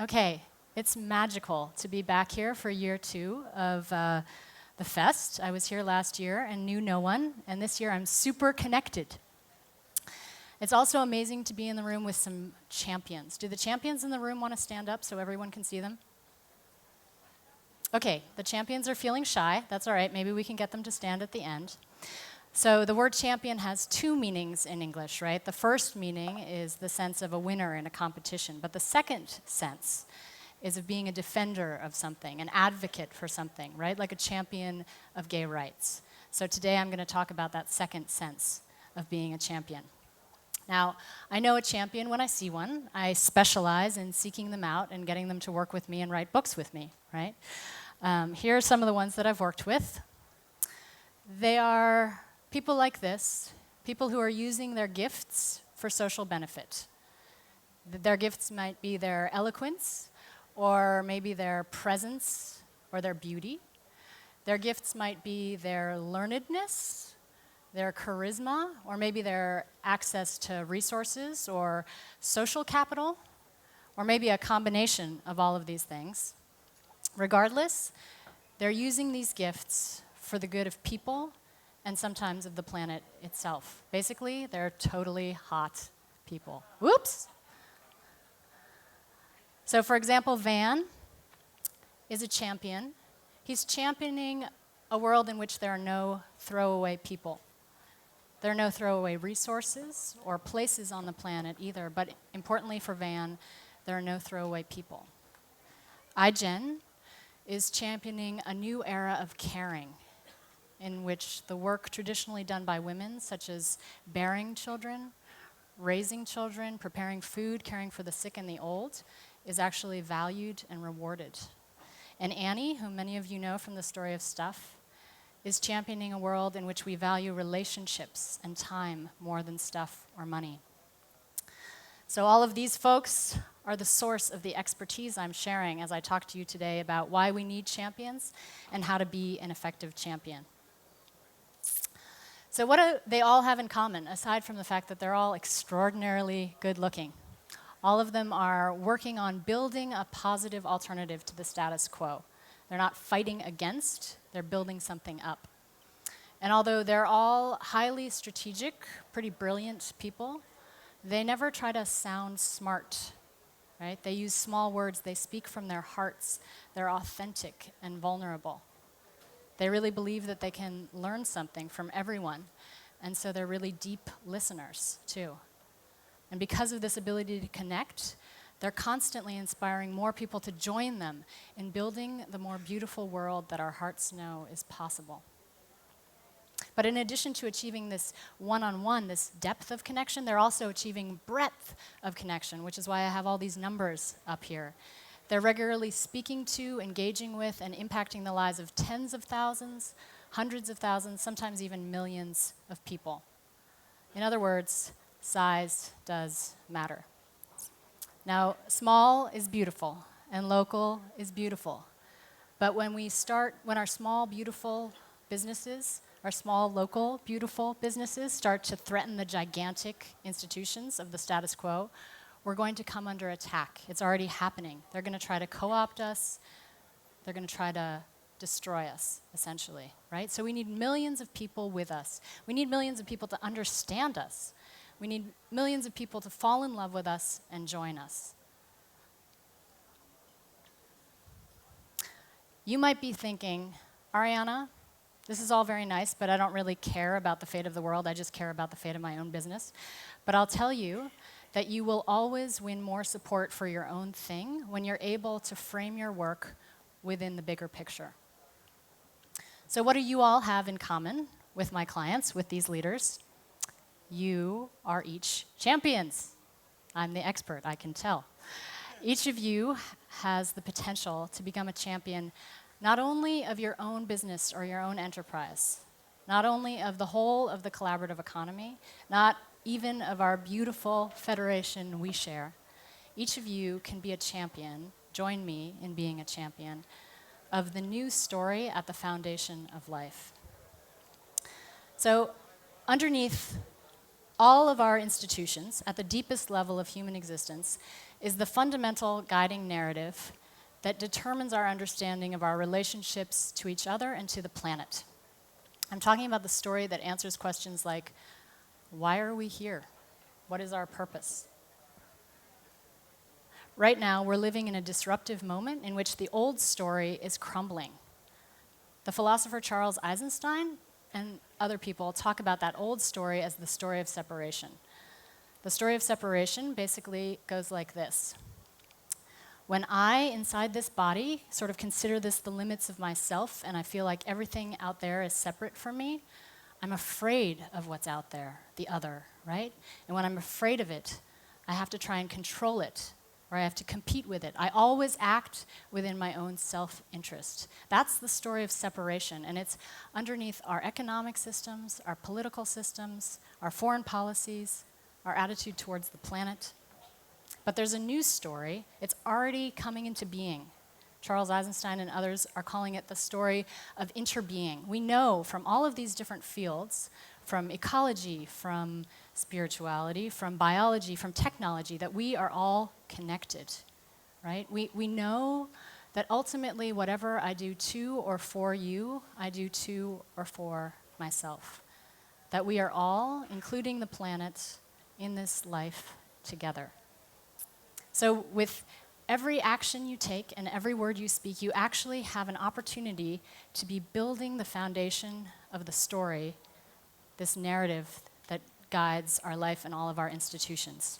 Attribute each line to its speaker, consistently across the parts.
Speaker 1: Okay, it's magical to be back here for year 2 of the Fest. I was here last year and knew no one, and this year I'm super connected. It's also amazing to be in the room with some champions. Do the champions in the room want to stand up so everyone can see them? Okay, the champions are feeling shy. That's all right. Maybe we can get them to stand at the end. So the word champion has 2 meanings in English, right? The first meaning is the sense of a winner in a competition, but the second sense is of being a defender of something, an advocate for something, right? Like a champion of gay rights. So today I'm going to talk about that second sense of being a champion. Now, I know a champion when I see one. I specialize in seeking them out and getting them to work with me and write books with me, right? Here are some of the ones that I've worked with. They are people like this, people who are using their gifts for social benefit. Their gifts might be their eloquence, or maybe their presence, or their beauty. Their gifts might be their learnedness, their charisma, or maybe their access to resources or social capital, or maybe a combination of all of these things. Regardless, they're using these gifts for the good of people and sometimes of the planet itself. Basically, they're totally hot people. Whoops! So for example, Van is a champion. He's championing a world in which there are no throwaway people. There are no throwaway resources or places on the planet either, but importantly for Van, there are no throwaway people. iGen is championing a new era of caring in which the work traditionally done by women, such as bearing children, raising children, preparing food, caring for the sick and the old, is actually valued and rewarded. And Annie, whom many of you know from the story of Stuff, is championing a world in which we value relationships and time more than stuff or money. So all of these folks are the source of the expertise I'm sharing as I talk to you today about why we need champions and how to be an effective champion. So what do they all have in common, aside from the fact that they're all extraordinarily good looking? All of them are working on building a positive alternative to the status quo. They're not fighting against, they're building something up. And although they're all highly strategic, pretty brilliant people, they never try to sound smart, right? They use small words, they speak from their hearts, they're authentic and vulnerable. They really believe that they can learn something from everyone, and so they're really deep listeners, too. And because of this ability to connect, they're constantly inspiring more people to join them in building the more beautiful world that our hearts know is possible. But in addition to achieving this one-on-one, this depth of connection, they're also achieving breadth of connection, which is why I have all these numbers up here. They're regularly speaking to, engaging with, and impacting the lives of tens of thousands, hundreds of thousands, sometimes even millions of people. In other words, size does matter. Now, small is beautiful, and local is beautiful. But when our small, beautiful businesses, our small, local, beautiful businesses start to threaten the gigantic institutions of the status quo, we're going to come under attack. It's already happening. They're going to try to co-opt us. They're going to try to destroy us, essentially, right? So we need millions of people with us. We need millions of people to understand us. We need millions of people to fall in love with us and join us. You might be thinking, Ariana, this is all very nice, but I don't really care about the fate of the world. I just care about the fate of my own business. But I'll tell you that you will always win more support for your own thing when you're able to frame your work within the bigger picture. So what do you all have in common with my clients, with these leaders? You are each champions. I'm the expert, I can tell. Each of you has the potential to become a champion not only of your own business or your own enterprise, not only of the whole of the collaborative economy, not even of our beautiful federation we share. Each of you can be a champion, join me in being a champion, of the new story at the foundation of life. So underneath all of our institutions, at the deepest level of human existence, is the fundamental guiding narrative that determines our understanding of our relationships to each other and to the planet. I'm talking about the story that answers questions like, why are we here? What is our purpose? Right now, we're living in a disruptive moment in which the old story is crumbling. The philosopher Charles Eisenstein and other people talk about that old story as the story of separation. The story of separation basically goes like this. When I, inside this body, sort of consider this the limits of myself, and I feel like everything out there is separate from me, I'm afraid of what's out there, the other, right? And when I'm afraid of it, I have to try and control it, or I have to compete with it. I always act within my own self-interest. That's the story of separation, and it's underneath our economic systems, our political systems, our foreign policies, our attitude towards the planet. But there's a new story. It's already coming into being. Charles Eisenstein and others are calling it the story of interbeing. We know from all of these different fields, from ecology, from spirituality, from biology, from technology, that we are all connected, right? We know that ultimately whatever I do to or for you, I do to or for myself. That we are all, including the planet, in this life together. So with every action you take and every word you speak, you actually have an opportunity to be building the foundation of the story, this narrative that guides our life and all of our institutions.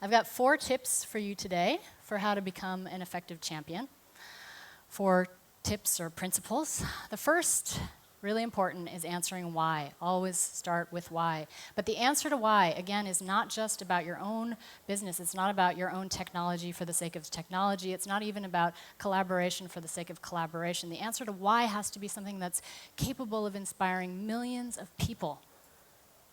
Speaker 1: I've got 4 tips for you today for how to become an effective champion. 4 tips or principles. The first, really important, is answering why. Always start with why. But the answer to why, again, is not just about your own business. It's not about your own technology for the sake of technology. It's not even about collaboration for the sake of collaboration. The answer to why has to be something that's capable of inspiring millions of people.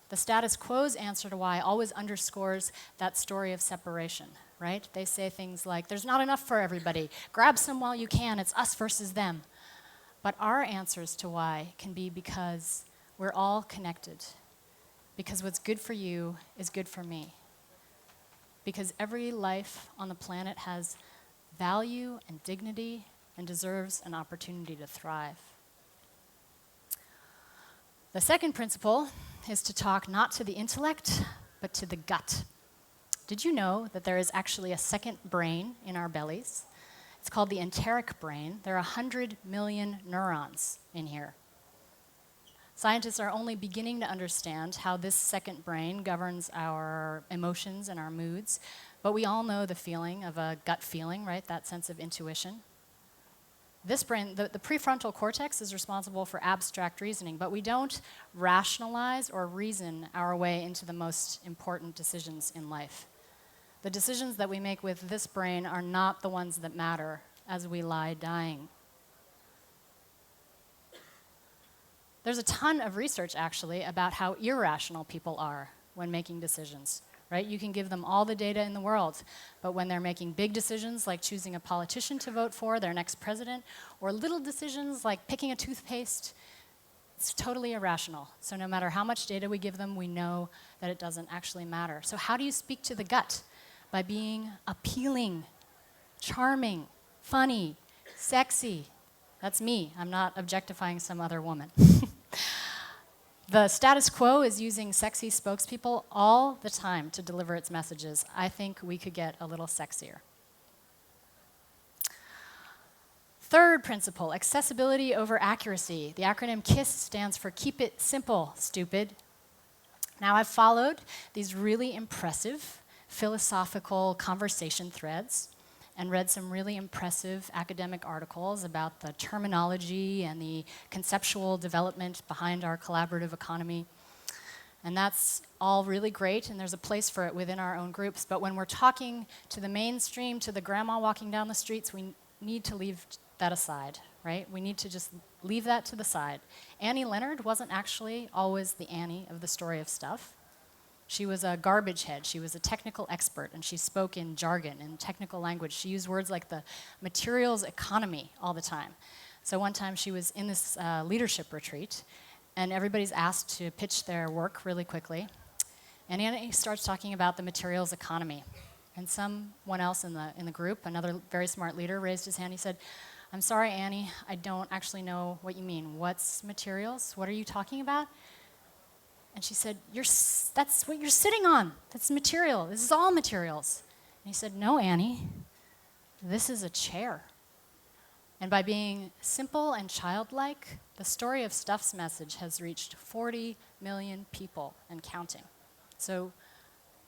Speaker 1: The status quo's answer to why always underscores that story of separation, right? They say things like, there's not enough for everybody. Grab some while you can. It's us versus them. But our answers to why can be because we're all connected. Because what's good for you is good for me. Because every life on the planet has value and dignity and deserves an opportunity to thrive. The second principle is to talk not to the intellect, but to the gut. Did you know that there is actually a second brain in our bellies? It's called the enteric brain. There are 100 million neurons in here. Scientists are only beginning to understand how this second brain governs our emotions and our moods, but we all know the feeling of a gut feeling, right? That sense of intuition. This brain, the prefrontal cortex, is responsible for abstract reasoning, but we don't rationalize or reason our way into the most important decisions in life. The decisions that we make with this brain are not the ones that matter as we lie dying. There's a ton of research, actually, about how irrational people are when making decisions, right? You can give them all the data in the world, but when they're making big decisions like choosing a politician to vote for, their next president, or little decisions like picking a toothpaste, it's totally irrational. So no matter how much data we give them, we know that it doesn't actually matter. So how do you speak to the gut? By being appealing, charming, funny, sexy. That's me. I'm not objectifying some other woman. The status quo is using sexy spokespeople all the time to deliver its messages. I think we could get a little sexier. Third principle, accessibility over accuracy. The acronym KISS stands for Keep It Simple, Stupid. Now, I've followed these really impressive philosophical conversation threads and read some really impressive academic articles about the terminology and the conceptual development behind our collaborative economy. And that's all really great, and there's a place for it within our own groups. But when we're talking to the mainstream, to the grandma walking down the streets, we need to leave that aside, right? We need to just leave that to the side. Annie Leonard wasn't actually always the Annie of the story of stuff. She was a garbage head. She was a technical expert, and she spoke in jargon and technical language. She used words like the materials economy all the time. So one time she was in this leadership retreat, and everybody's asked to pitch their work really quickly. And Annie starts talking about the materials economy. And someone else in the group, another very smart leader, raised his hand. He said, "I'm sorry, Annie, I don't actually know what you mean. What's materials? What are you talking about?" And she said, "That's what you're sitting on. That's material. This is all materials." And he said, "No, Annie, this is a chair." And by being simple and childlike, the story of Stuff's message has reached 40 million people and counting. So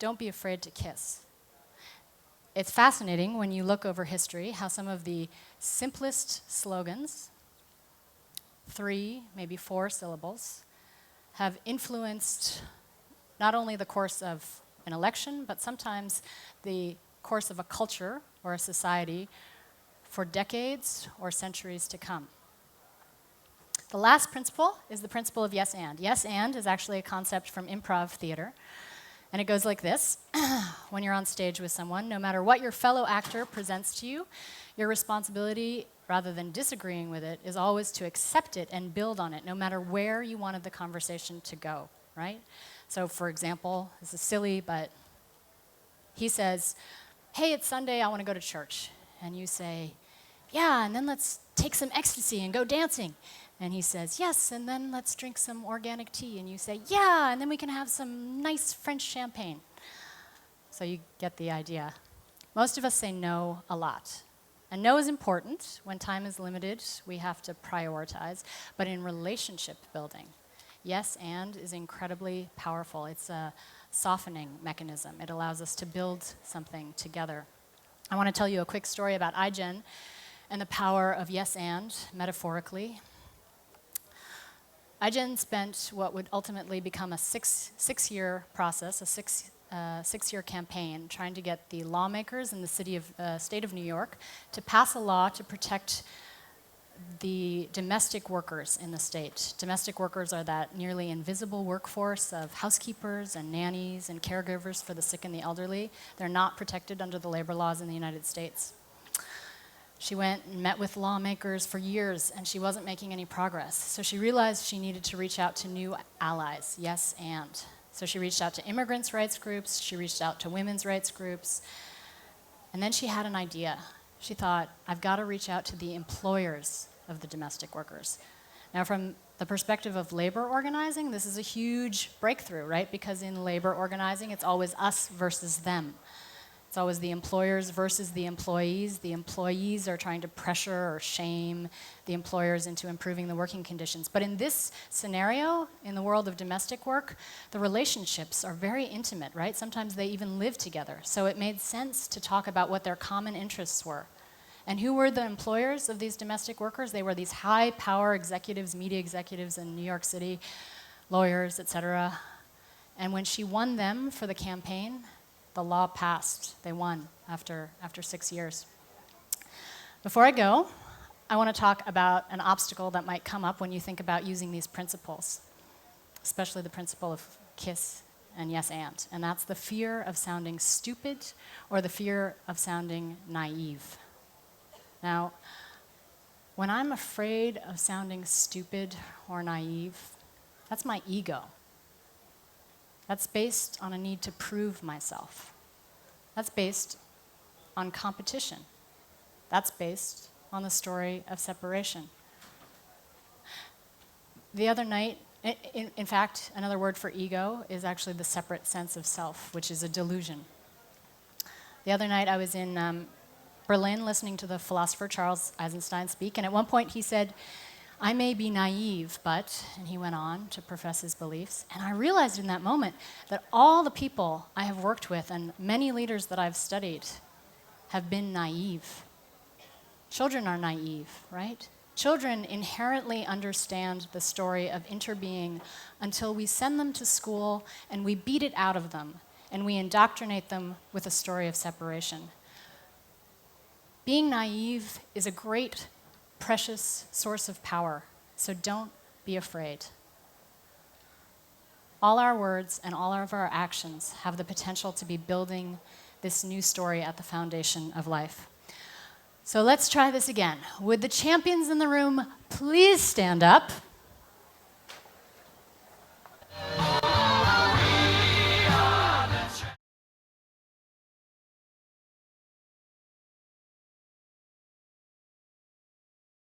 Speaker 1: don't be afraid to kiss. It's fascinating when you look over history how some of the simplest slogans, 3, maybe 4 syllables, have influenced not only the course of an election, but sometimes the course of a culture or a society for decades or centuries to come. The last principle is the principle of yes and. Yes and is actually a concept from improv theater. And it goes like this. When you're on stage with someone, no matter what your fellow actor presents to you, your responsibility, rather than disagreeing with it, is always to accept it and build on it, no matter where you wanted the conversation to go, right? So, for example, this is silly, but he says, "Hey, it's Sunday, I want to go to church." And you say, "Yeah, and then let's take some ecstasy and go dancing." And he says, "Yes, and then let's drink some organic tea." And you say, "Yeah, and then we can have some nice French champagne." So you get the idea. Most of us say no a lot. And no is important. When time is limited, we have to prioritize. But in relationship building, yes and is incredibly powerful. It's a softening mechanism. It allows us to build something together. I want to tell you a quick story about iGen and the power of yes and, metaphorically. iGen spent what would ultimately become a six-year process, a six-year campaign, trying to get the lawmakers in the state of New York to pass a law to protect the domestic workers in the state. Domestic workers are that nearly invisible workforce of housekeepers and nannies and caregivers for the sick and the elderly. They're not protected under the labor laws in the United States. She went and met with lawmakers for years, and she wasn't making any progress. So she realized she needed to reach out to new allies, yes and. So she reached out to immigrants' rights groups, she reached out to women's rights groups, and then she had an idea. She thought, I've got to reach out to the employers of the domestic workers. Now, from the perspective of labor organizing, this is a huge breakthrough, right? Because in labor organizing, it's always us versus them. It's always the employers versus the employees. The employees are trying to pressure or shame the employers into improving the working conditions. But in this scenario, in the world of domestic work, the relationships are very intimate, right? Sometimes they even live together. So it made sense to talk about what their common interests were. And who were the employers of these domestic workers? They were these high-power executives, media executives in New York City, lawyers, etc. And when she won them for the campaign, the law passed. They won after 6 years. Before I go, I want to talk about an obstacle that might come up when you think about using these principles, especially the principle of kiss and yes and that's the fear of sounding stupid or the fear of sounding naive. Now, when I'm afraid of sounding stupid or naive, that's my ego. That's based on a need to prove myself. That's based on competition. That's based on the story of separation. The other night, in fact, another word for ego is actually the separate sense of self, which is a delusion. The other night I was in Berlin listening to the philosopher Charles Eisenstein speak, and at one point he said, "I may be naive, but," and he went on to profess his beliefs, and I realized in that moment that all the people I have worked with and many leaders that I've studied have been naive. Children are naive, right? Children inherently understand the story of interbeing until we send them to school and we beat it out of them and we indoctrinate them with a story of separation. Being naive is a great precious source of power, so don't be afraid. All our words and all of our actions have the potential to be building this new story at the foundation of life. So let's try this again. Would the champions in the room please stand up?